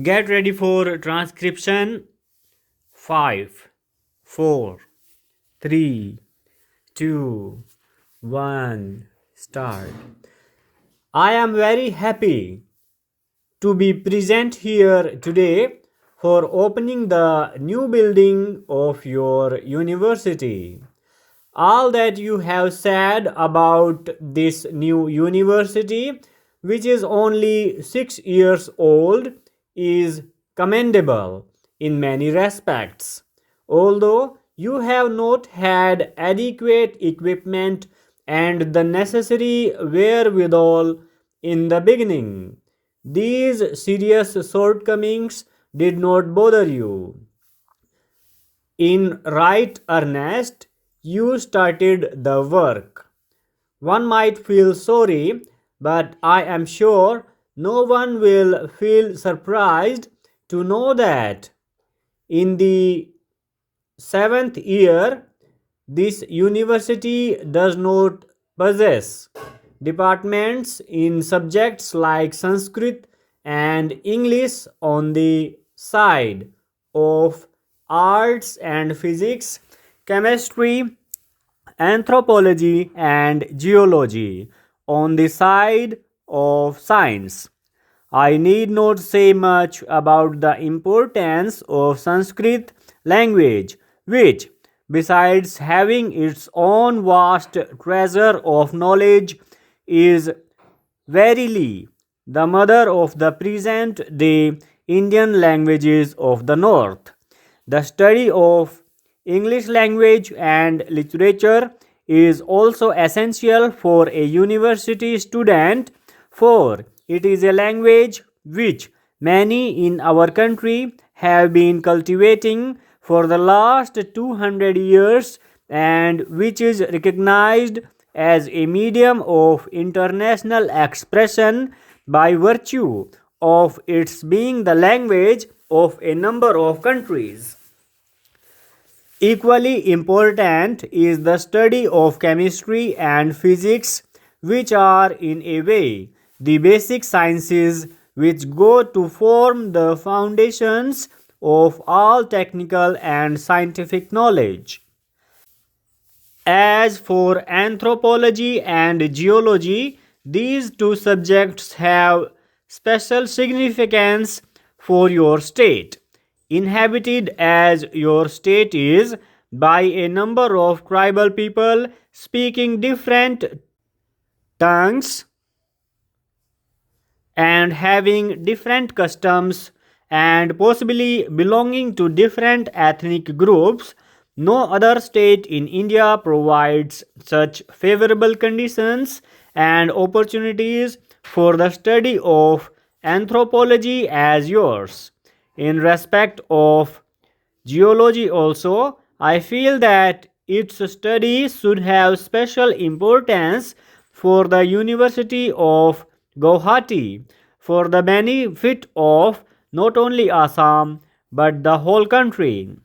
Get ready for transcription. 5, 4, 3, 2, 1. Start. I am very happy to be present here today for opening the new building of your university. All that you have said about this new university, which is only 6 years old, is commendable in many respects. Although you have not had adequate equipment and the necessary wherewithal in the beginning, these serious shortcomings did not bother you. In right earnest, you started the work. One might feel sorry, but I am sure no one will feel surprised to know that in the seventh year, this university does not possess departments in subjects like Sanskrit and English on the side of arts and physics, chemistry, anthropology, and geology on the side of science. I need not say much about the importance of Sanskrit language, which, besides having its own vast treasure of knowledge, is verily the mother of the present day Indian languages of the North. The study of English language and literature is also essential for a university student, for it is a language which many in our country have been cultivating for the last 200 years and which is recognized as a medium of international expression by virtue of its being the language of a number of countries. Equally important is the study of chemistry and physics, which are in a way the basic sciences which go to form the foundations of all technical and scientific knowledge. As for anthropology and geology, these two subjects have special significance for your state, inhabited as your state is by a number of tribal people speaking different tongues and having different customs and possibly belonging to different ethnic groups. No other state in India provides such favorable conditions and opportunities for the study of anthropology as yours. In respect of geology also, I feel that its study should have special importance for the University of Guwahati for the benefit of not only Assam but the whole country.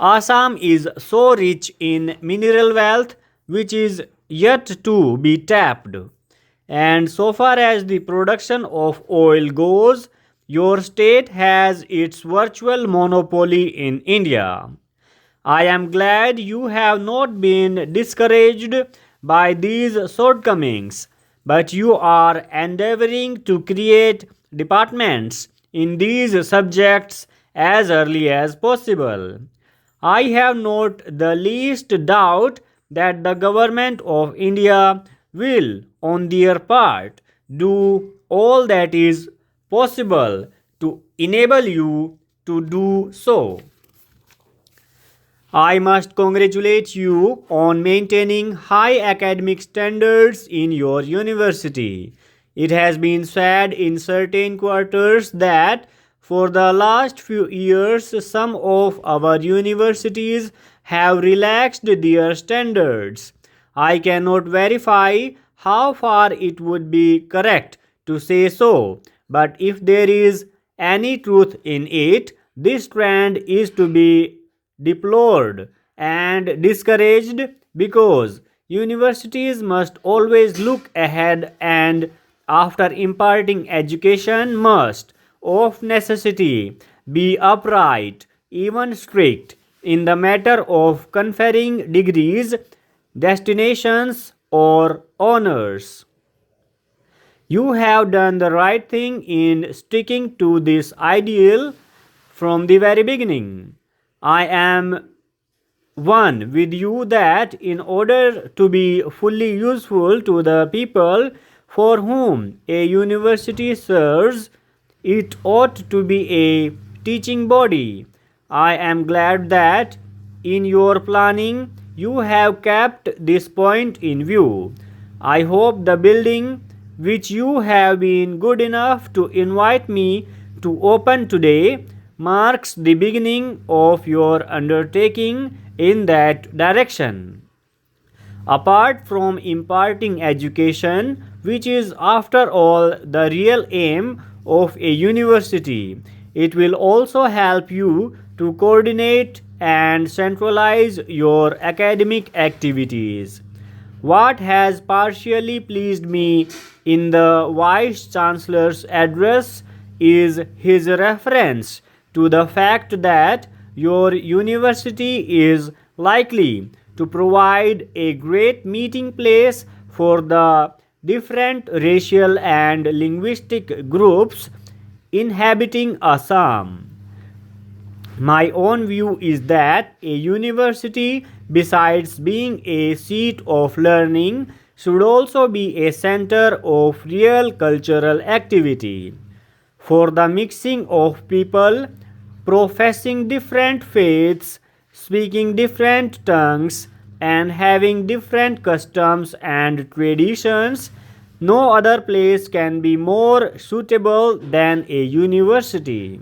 Assam is so rich in mineral wealth which is yet to be tapped. And so far as the production of oil goes, your state has its virtual monopoly in India. I am glad you have not been discouraged by these shortcomings, but you are endeavoring to create departments in these subjects as early as possible. I have not the least doubt that the government of India will, on their part, do all that is possible to enable you to do so. I must congratulate you on maintaining high academic standards in your university. It has been said in certain quarters that for the last few years some of our universities have relaxed their standards. I cannot verify how far it would be correct to say so, but if there is any truth in it, this trend is to be deplored and discouraged because universities must always look ahead and after imparting education must of necessity, be upright, even strict, in the matter of conferring degrees, destinations, or honors. You have done the right thing in sticking to this ideal from the very beginning. I am one with you that in order to be fully useful to the people for whom a university serves, it ought to be a teaching body. I am glad that in your planning you have kept this point in view. I hope the building which you have been good enough to invite me to open today marks the beginning of your undertaking in that direction. Apart from imparting education, which is after all the real aim of a university, it will also help you to coordinate and centralize your academic activities. What has partially pleased me in the Vice Chancellor's address is his reference to the fact that your university is likely to provide a great meeting place for the different racial and linguistic groups inhabiting Assam. My own view is that a university, besides being a seat of learning, should also be a center of real cultural activity. For the mixing of people professing different faiths, speaking different tongues, and having different customs and traditions, no other place can be more suitable than a university.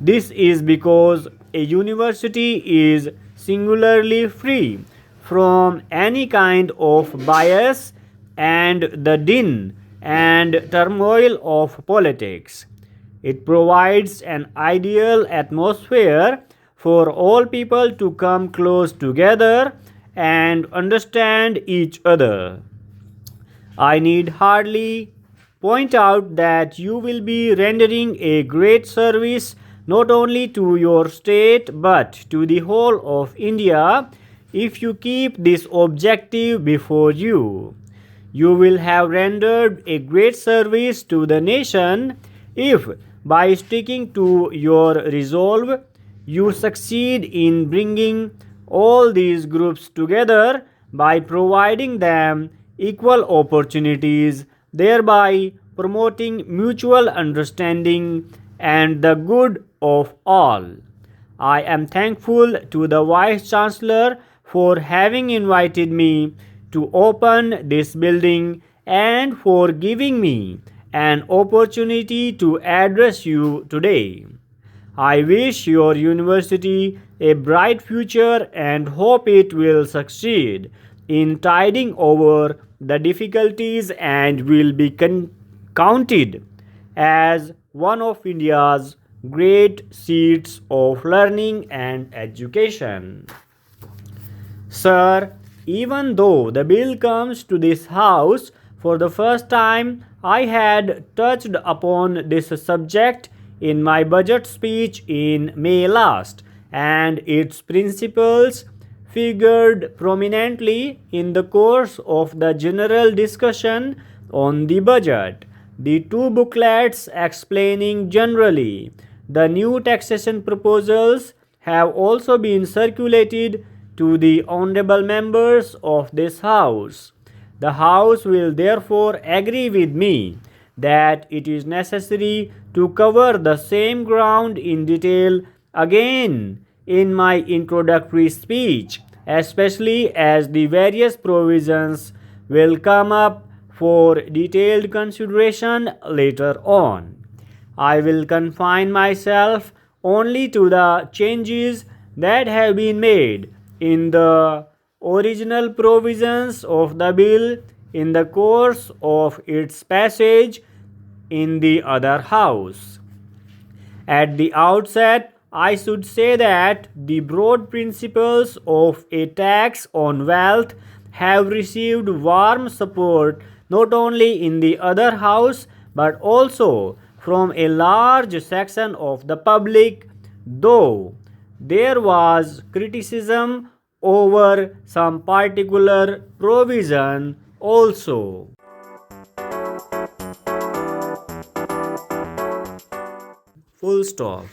This is because a university is singularly free from any kind of bias and the din and turmoil of politics. It provides an ideal atmosphere for all people to come close together and understand each other. I need hardly point out that you will be rendering a great service not only to your state but to the whole of India if you keep this objective before you. You will have rendered a great service to the nation if, by sticking to your resolve, you succeed in bringing all these groups together by providing them equal opportunities, thereby promoting mutual understanding and the good of all. I am thankful to the Vice Chancellor for having invited me to open this building and for giving me an opportunity to address you today. I wish your university a bright future and hope it will succeed in tiding over the difficulties and will be counted as one of India's great seats of learning and education. Sir, even though the bill comes to this house for the first time, I had touched upon this subject in my budget speech in May last, and its principles figured prominently in the course of the general discussion on the budget. The two booklets explaining generally the new taxation proposals have also been circulated to the honorable members of this House. The House will therefore agree with me that it is necessary to cover the same ground in detail again in my introductory speech, especially as the various provisions will come up for detailed consideration later on. I will confine myself only to the changes that have been made in the original provisions of the bill in the course of its passage in the other house. At the outset, I should say that the broad principles of a tax on wealth have received warm support not only in the other house but also from a large section of the public, though there was criticism over some particular provision also. Full stop.